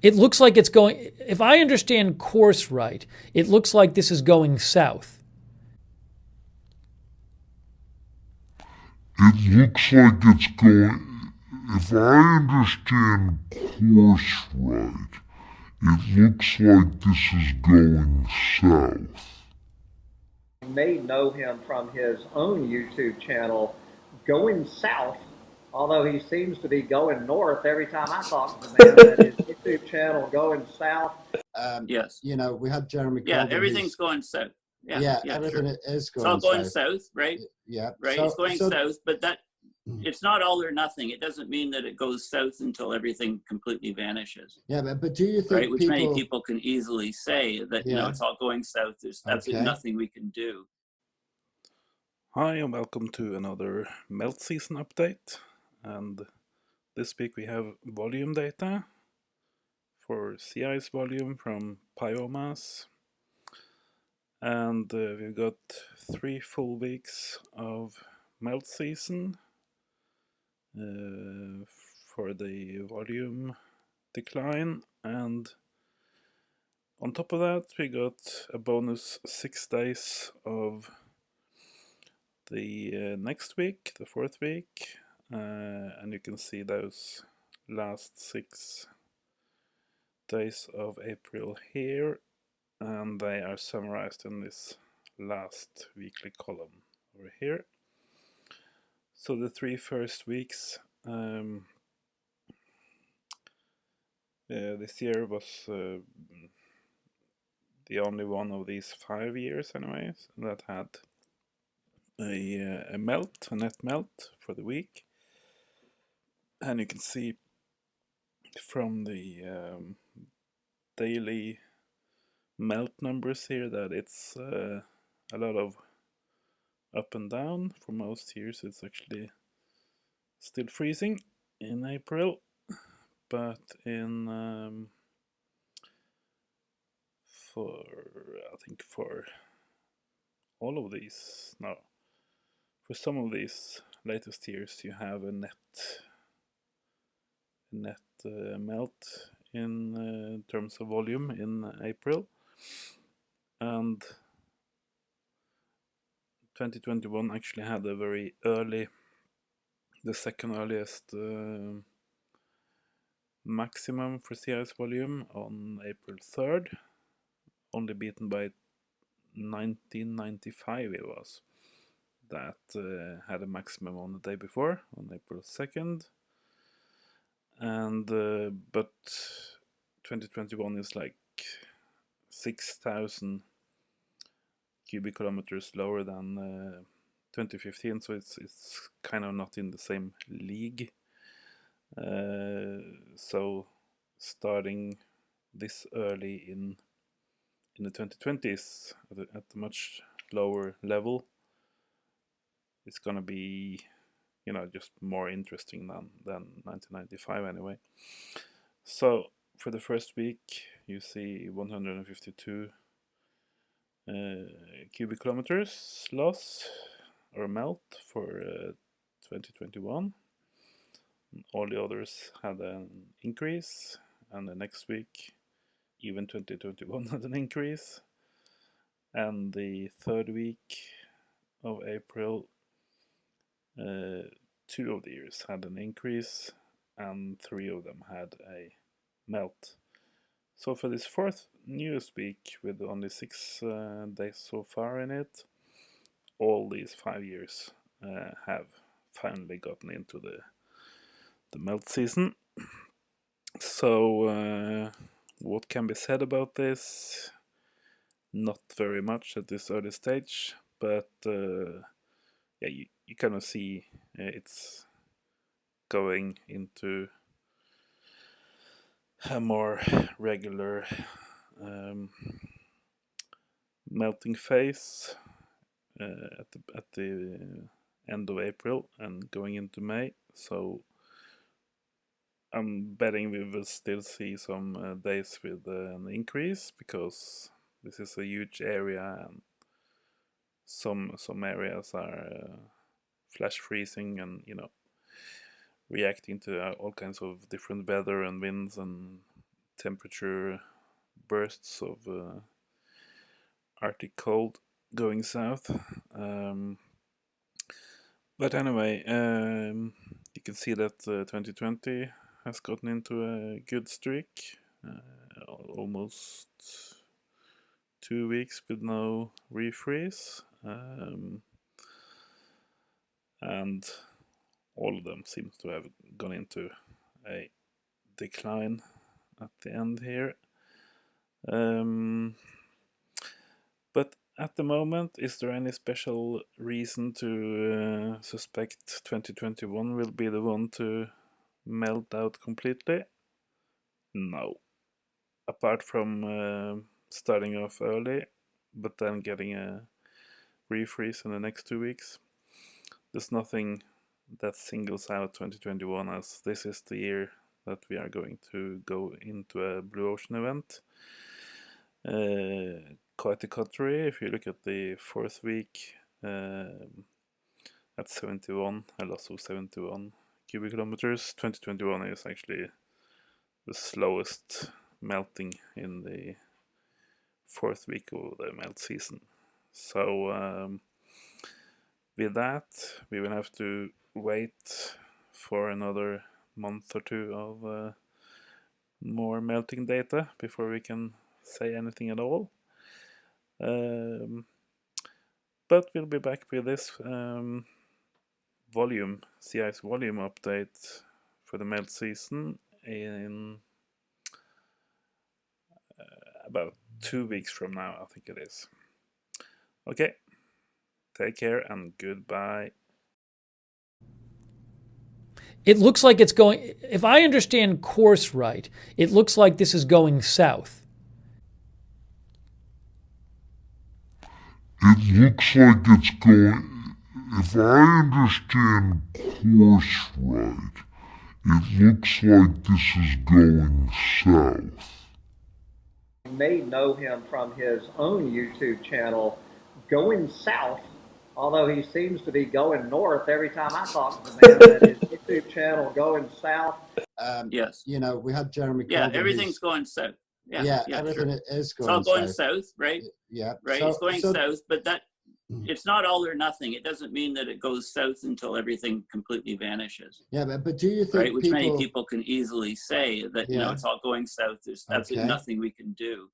It looks like it's going, if I understand course right, it looks like this is going south. It looks like it's going, if I understand course right, it looks like this is going south. You may know him from his own YouTube channel, Going South, although he seems to be going north every time I talk to the man. But his YouTube channel, Going South. Yes. We had Jeremy Yeah, Corbyn, everything's who's, going south. Yeah, yeah, yeah, everything sure. is It's all going going south. south, right? Yeah. Right. It's going south, but that it's not all or nothing. It doesn't mean that it goes south until everything completely vanishes. Yeah, but do you Right? think Which many people, people can easily say that, yeah, it's all going south. There's absolutely okay. nothing we can do. Hi and welcome to another melt season update. And this week we have volume data for sea ice volume from Pyomas. And we've got 3 full weeks of melt season for the volume decline. And on top of that, we got a bonus 6 days of the next week, the 4th week, and you can see those last 6 days of April here, and they are summarized in this last weekly column over here. So the 3 first weeks this year was the only one of these 5 years anyways that had a net melt for the week. And you can see from the daily melt numbers here that it's a lot of up and down. For most years it's actually still freezing in April, but in for I think for all of these, no, for some of these latest years you have a net melt in terms of volume in April. And 2021 actually had a very early, the second earliest maximum for sea ice volume on April 3rd, only beaten by 1995 it was, that had a maximum on the day before, on April 2nd. And but 2021 is like 6,000 cubic kilometers lower than 2015, so it's kind of not in the same league. So starting this early in the 2020s at a much lower level, it's gonna be just more interesting than 1995 anyway. So for the first week you see 152 cubic kilometers loss or melt for 2021. All the others had an increase, and the next week even 2021 had an increase. And the third week of April, 2 of the years had an increase, and 3 of them had a melt. So for this fourth newest week, with only 6 days so far in it, all these 5 years have finally gotten into the melt season. So what can be said about this? Not very much at this early stage, but yeah, you kind of see it's going into a more regular melting phase at the end of April and going into May. So I'm betting we will still see some days with an increase, because this is a huge area, and some areas are flash freezing and reacting to all kinds of different weather and winds and temperature bursts of Arctic cold going south. But anyway, you can see that 2020 has gotten into a good streak. Almost 2 weeks with no refreeze. And all of them seem to have gone into a decline at the end here. But at the moment, is there any special reason to suspect 2021 will be the one to melt out completely? No. Apart from starting off early, but then getting a refreeze in the next 2 weeks. There's nothing that singles out 2021 as this is the year that we are going to go into a Blue Ocean event. Quite the contrary, if you look at the fourth week at 71, a loss of 71 cubic kilometers, 2021 is actually the slowest melting in the fourth week of the melt season. So with that, we will have to wait for another month or two of more melting data before we can say anything at all. But we'll be back with this sea ice volume update for the melt season in about 2 weeks from now, I think it is. Okay, take care and goodbye. It looks like it's going, if I understand course right, it looks like this is going south. It looks like it's going, if I understand course right, it looks like this is going south. You may know him from his own YouTube channel, Going South, although he seems to be going north every time I talk to the man. That his YouTube channel, Going South. Yes. You know, we had Jeremy Yeah, Corbyn, everything's going south. Yeah, everything sure. is It's all going going south, right? Yeah, Right, so- it's going so- south, but it's not all or nothing. It doesn't mean that it goes south until everything completely vanishes, Yeah, but do you think right? Which many people can easily say that, Yeah. it's all going south. There's absolutely Okay. nothing we can do.